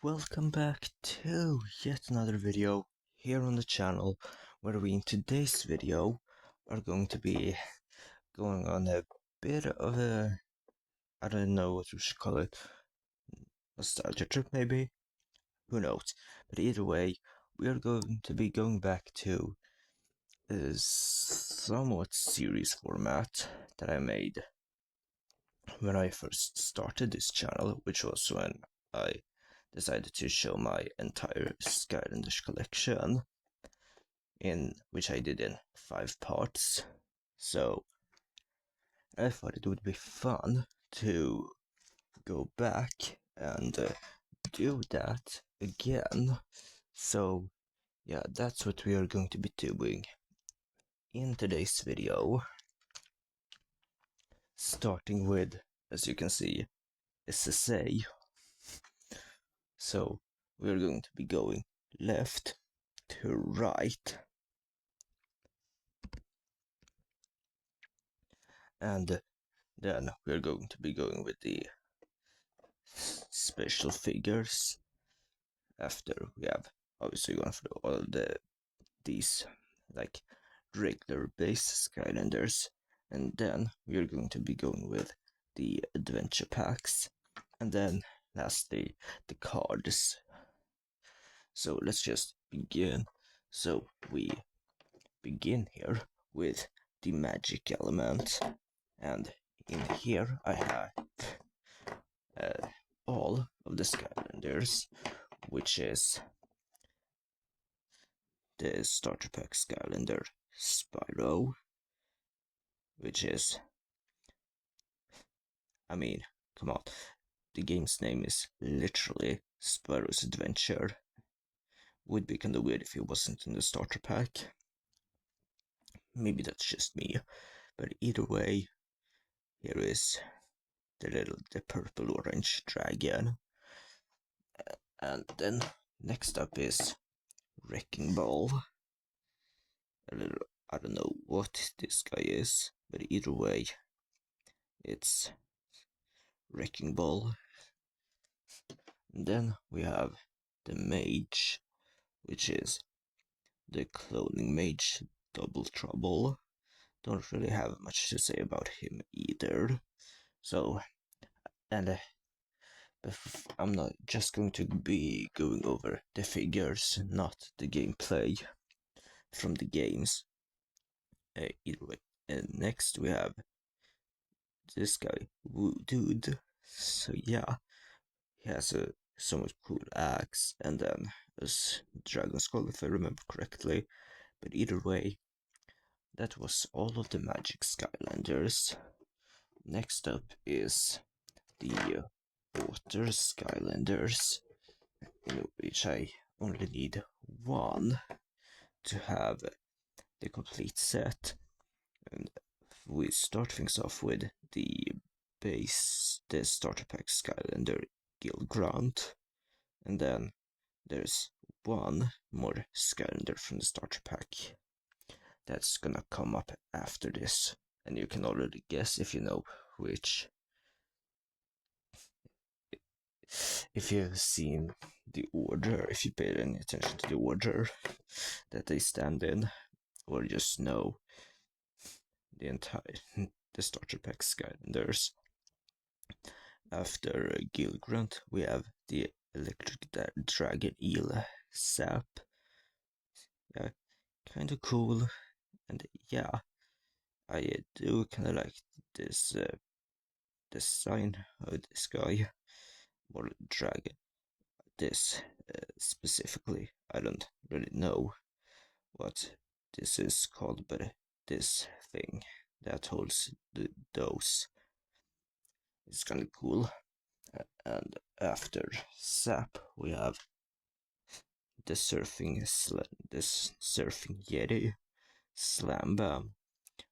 Welcome back to yet another video here on the channel, where we in today's video are going to be going on a bit of a, I don't know what we should call it, nostalgia trip maybe? Who knows? But either way, we are going to be going back to a somewhat series format that I made when I first started this channel, which was when I decided to show my entire Skylanders collection, in which I did in 5 parts. So I thought it would be fun to go back and do that again. So yeah, that's what we are going to be doing in today's video, starting with, as you can see, SSA. So we're going to be going left to right, and then we're going to be going with the special figures. After we have obviously gone through all these like regular base Skylanders, and then we're going to be going with the adventure packs, and then lastly the cards. So let's just begin. So we begin here with the magic element, and in here I have all of the Skylanders, which is the starter pack Skylander Spyro, which is, I mean, come on, the game's name is literally Spyro's Adventure. Would be kinda weird if it wasn't in the starter pack. Maybe that's just me, but either way, here is the purple orange dragon. And then next up is Wrecking Ball. I don't know what this guy is, but either way, it's Wrecking Ball. And then we have the Mage, which is the cloning mage Double Trouble. Don't really have much to say about him either. So, and I'm not just going to be going over the figures, not the gameplay from the games. Either way. And next we have this guy, Woo Dude. So yeah, he has a somewhat cool axe, and then a dragon skull, if I remember correctly. But either way, that was all of the Magic Skylanders. Next up is the Water Skylanders, in which I only need one to have the complete set. And we start things off with the starter pack Skylander Gil Grant, and then there's one more Skylander from the starter pack that's gonna come up after this, and you can already guess if you know which. If you've seen the order, if you paid any attention to the order that they stand in, or just know the starter pack Skylanders. After Gil Grunt, we have the Electric Dragon Eel Sap. Yeah, kind of cool, and yeah, I do kind of like this design of this guy, or dragon. This specifically, I don't really know what this is called, but this thing that holds the dose is kind of cool. And after Sap, we have the surfing Yeti Slam Bam,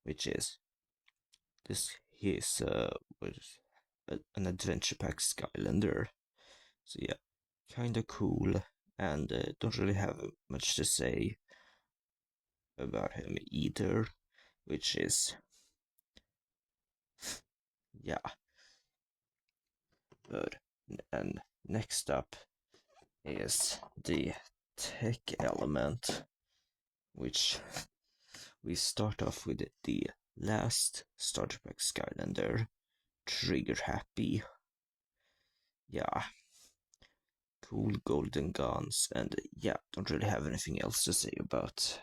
which is this. He's an adventure pack Skylander. So yeah, kind of cool, and don't really have much to say about him either, which is, yeah. But and next up is the tech element, which we start off with the last starter pack Skylander, Trigger Happy. Yeah, cool golden guns, and yeah, don't really have anything else to say about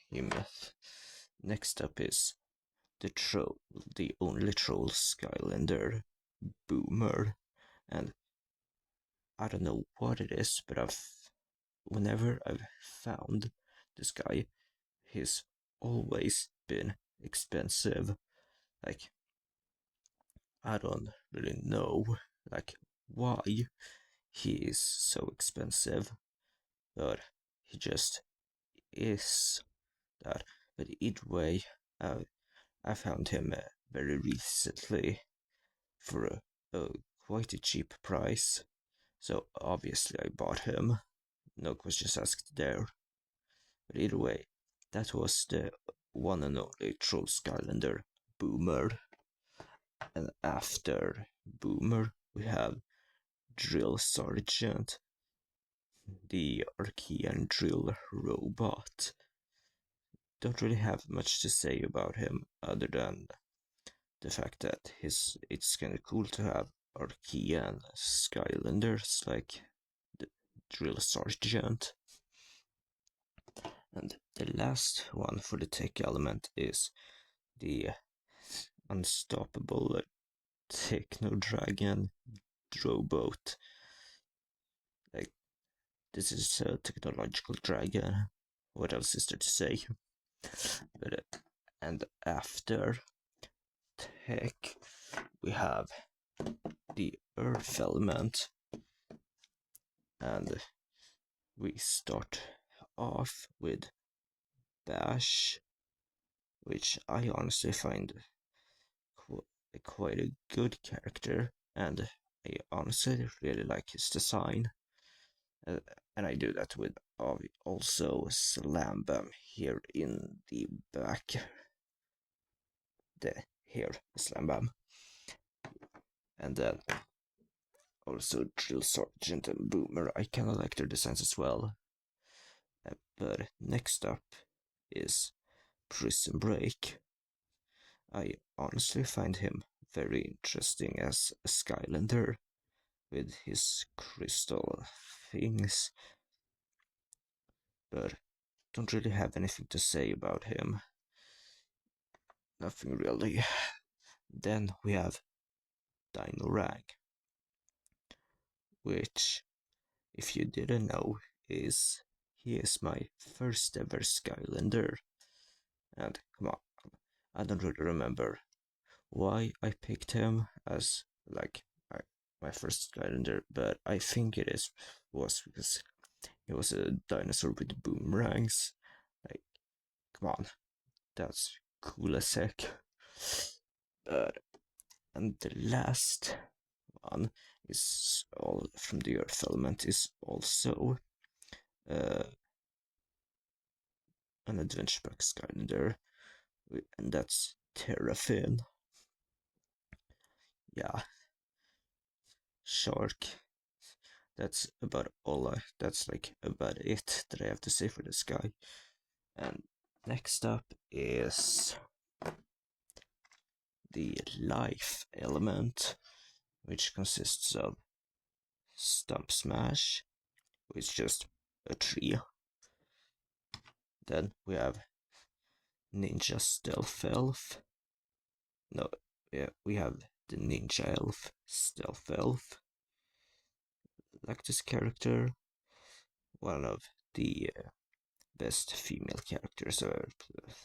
him. Next up is the only troll Skylander, Boomer, and I don't know what it is, but whenever I've found this guy, he's always been expensive. Like, I don't really know, like, why he is so expensive, but he just is that. But either way, I found him very recently for a quite a cheap price, so obviously I bought him. No questions asked there. But either way, that was the one and only Troll Skylander, Boomer. And after Boomer, we have Drill Sergeant, the Archean drill robot. Don't really have much to say about him other than the fact that it's kind of cool to have Archean Skylanders like the Drill Sergeant. And the last one for the tech element is the unstoppable Techno Dragon Drowboat. Like, this is a technological dragon. What else is there to say? And after tech, we have the earth element, and we start off with Bash, which I honestly find quite a good character, and I honestly really like his design. And I do that with also Slam Bam here in the back. Here, Slam Bam. And then also Drill Sergeant and Boomer. I kinda like their designs as well. But next up is Prison Break. I honestly find him very interesting as a Skylander with his crystal things, but don't really have anything to say about him. Nothing really. Then we have Dino Rag, which, if you didn't know, he is my first ever Skylander. And come on, I don't really remember why I picked him as like my first Skylander, but I think was because he was a dinosaur with boomerangs. Like, come on, that's cool as heck. But and the last one is all from the Earth element is also uh, an adventure pack Skylander, and that's Terrafin. Yeah, Shark. That's about that's like about it that I have to say for this guy. And next up is the life element, which consists of Stump Smash, which is just a tree. Then we have Ninja Stealth Elf. No, yeah, we have the Ninja Elf, Stealth Elf. Like this character, one of the best female characters I've ever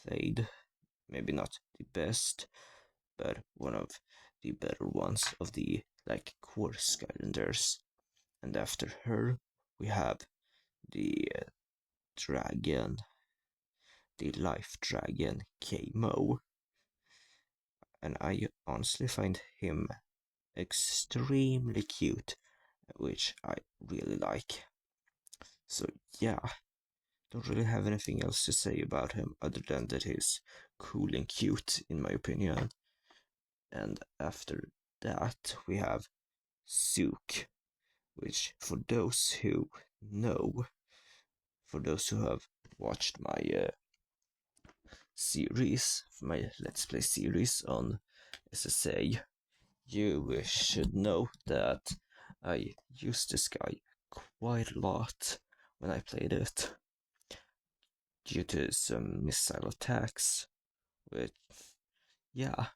played. Maybe not the best, but one of the better ones of the like core Skylanders. And after her, we have the dragon, the life dragon Kamo. And I honestly find him extremely cute, which I really like. So yeah, don't really have anything else to say about him other than that he's cool and cute in my opinion. And after that we have Sook, which for those who know, for those who have watched my series, my Let's Play series on SSA, you should know that I used this guy quite a lot when I played it, due to some missile attacks, which, yeah,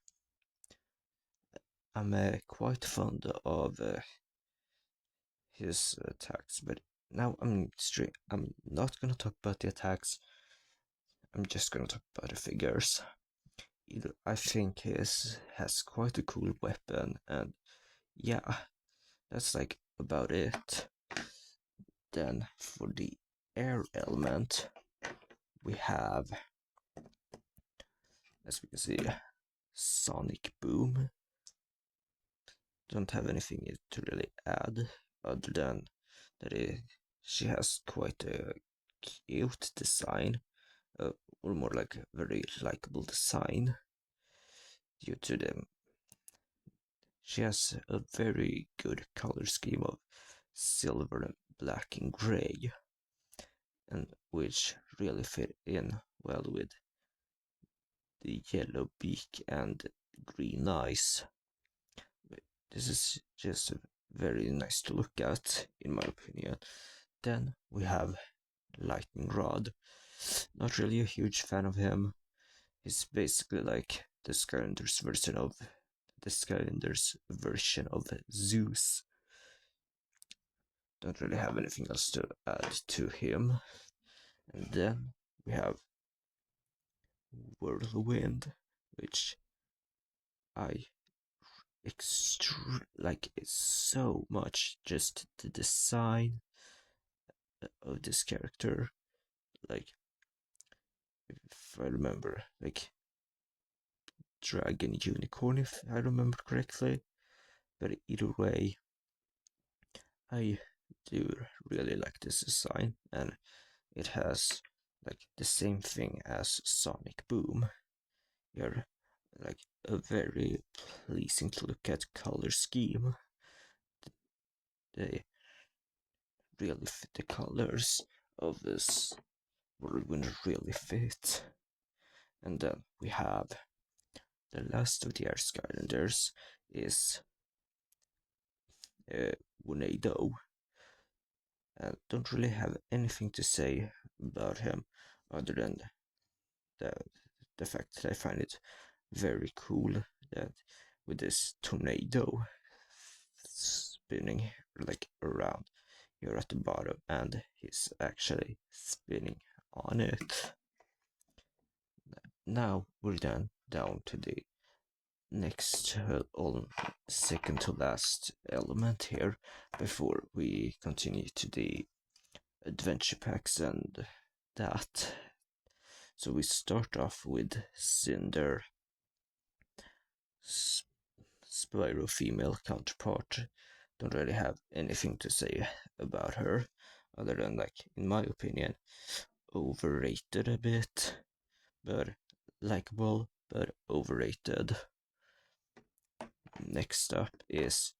I'm quite fond of his attacks, but now I'm not gonna talk about the attacks, I'm just gonna talk about the figures. I think his has quite a cool weapon, and yeah, that's like about it. Then for the air element, we have, as we can see, Sonic Boom. Don't have anything to really add other than that she has quite a cute design, or more like a very likable design, due to them. She has a very good color scheme of silver, black, and gray, and which really fit in well with the yellow beak and green eyes. This is just very nice to look at, in my opinion. Then we have Lightning Rod. Not really a huge fan of him. He's basically like the Skylanders version of Zeus. Don't really have anything else to add to him. And then we have Whirlwind, which I like it so much. Just the design of this character, like, if I remember, like Dragon Unicorn, if I remember correctly. But either way, I do really like this design, and it has like the same thing as Sonic Boom. You're like a very pleasing to look at color scheme. They really fit, the colors of this whirlwind really fit. And then we have the last of the Air Skylanders is Wunado. Don't really have anything to say about him other than the, the fact that I find it very cool that with this tornado spinning like around here at the bottom, and he's actually spinning on it. Now we're down to the next second to last element here before we continue to the adventure packs and that. So we start off with Cinder, Spyro female counterpart. Don't really have anything to say about her other than, like, in my opinion, overrated a bit, but likable, but overrated. Next up is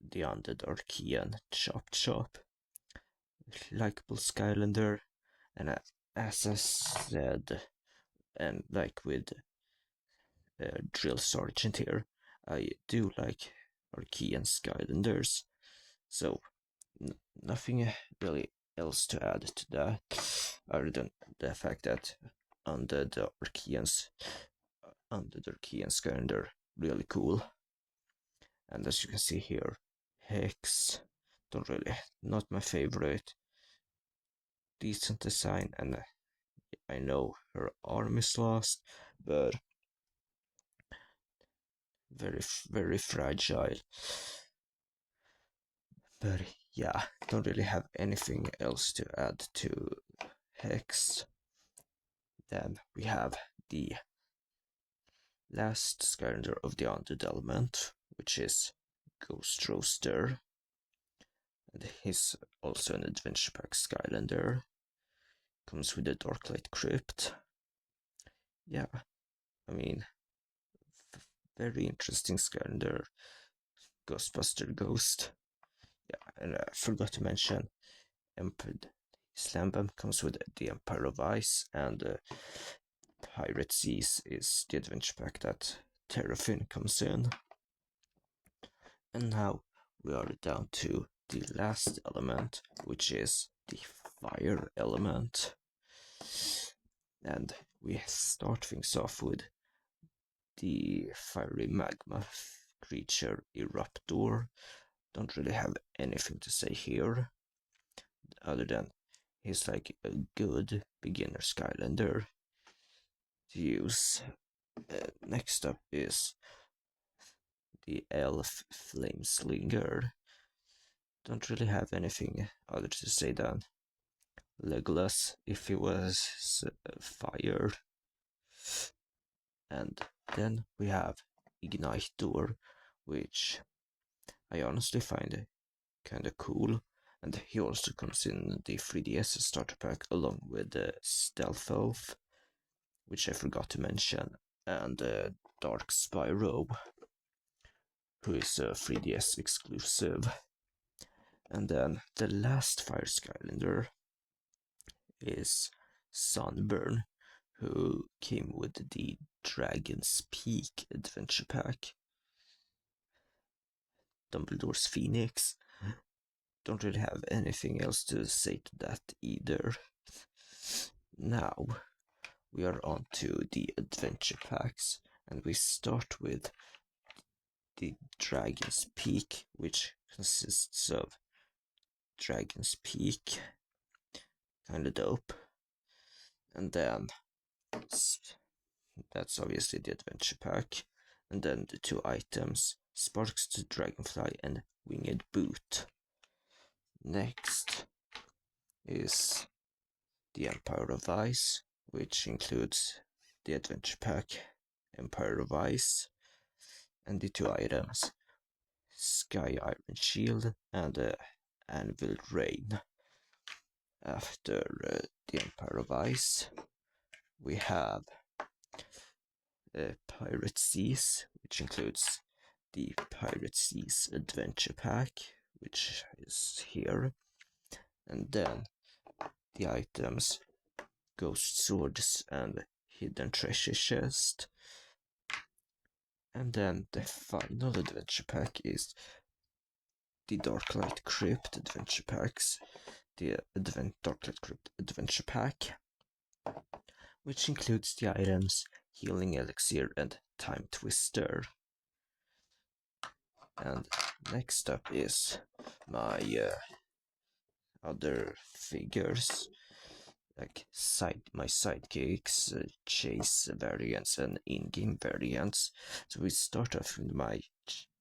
the Underdarkian Chop Chop, likable Skylander, and as I said, and like with Drill Sergeant here, I do like Archean Skylanders, so nothing really else to add to that, other than the fact that under the Archean Skylander, really cool. And as you can see here, Hex, not my favorite. Decent design, and I know her arm is lost, but very fragile. But yeah, don't really have anything else to add to Hex. Then we have the last Skylander of the Undead element, which is Ghost Roaster. And he's also an Adventure Pack Skylander. Comes with a Darklight Crypt. Yeah, I mean, very interesting Skylander. Ghostbuster Ghost. Yeah, and I forgot to mention, Slam Bam comes with the Empire of Ice, and Pirate Seas is the adventure pack that Terrafin comes in. And now we are down to the last element, which is the fire element. And we start things off with the fiery magma creature Eruptor. Don't really have anything to say here, other than he's like a good beginner Skylander to use. Next up is the Elf Flameslinger. Don't really have anything other to say than Legolas if he was fire. And then we have Igniter, which I honestly find kinda cool. And he also comes in the 3DS starter pack along with the Stealth Elf, which I forgot to mention, and Dark Spyro, who is a 3DS exclusive. And then the last Fire Skylander is Sunburn, who came with the Dragon's Peak adventure pack. Dumbledore's Phoenix. Don't really have anything else to say to that either. Now we are on to the adventure packs, and we start with the Dragon's Peak, which consists of Dragon's Peak, kinda dope, and then that's obviously the adventure pack, and then the two items, Sparks the Dragonfly and Winged Boot. Next is the Empire of Ice, which includes the adventure pack Empire of Ice, and the two items, Sky Iron Shield and Anvil Rain. After the Empire of Ice, we have Pirate Seas, which includes the Pirate Seas adventure pack, which is here, and then the items Ghost Swords and Hidden Treasure Chest. And then the final adventure pack is the Darklight Crypt adventure packs, the Darklight Crypt adventure pack, which includes the items Healing Elixir and Time Twister. And next up is my other figures, like my sidekicks, chase variants and in-game variants. So we start off with my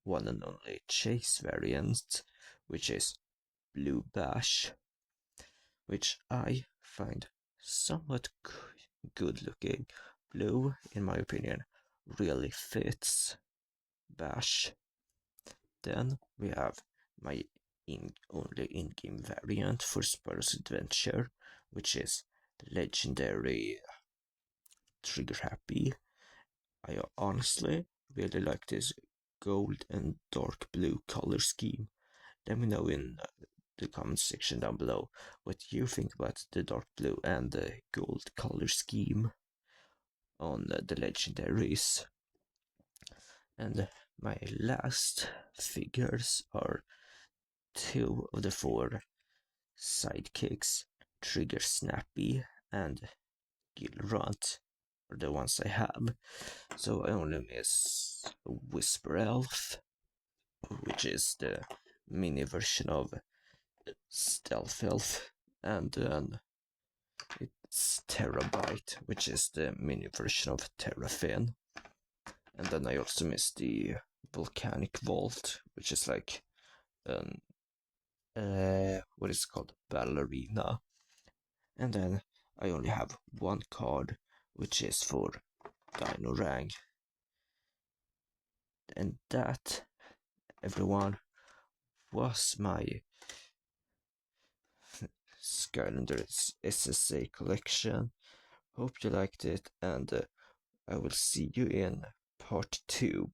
one and only chase variant, which is Blue Bash, which I find somewhat good looking. Blue, in my opinion, really fits Bash. Then we have my only in-game variant for Spyro's Adventure, which is legendary Trigger Happy. I honestly really like this gold and dark blue color scheme. Let me know in the comment section down below what you think about the dark blue and the gold color scheme on the legendaries. And my last figures are two of the four sidekicks, Trigger Snappy and Gilrunt, are the ones I have. So I only miss Whisper Elf, which is the mini version of Stealth Elf, and then it's Terabyte, which is the mini version of Terrafin. And then I also miss the Volcanic Vault, which is like an what is it called? Ballerina. And then I only have one card, which is for Dino Rang. And that, everyone, was my Skylanders SSA collection. Hope you liked it, and I will see you in part 2.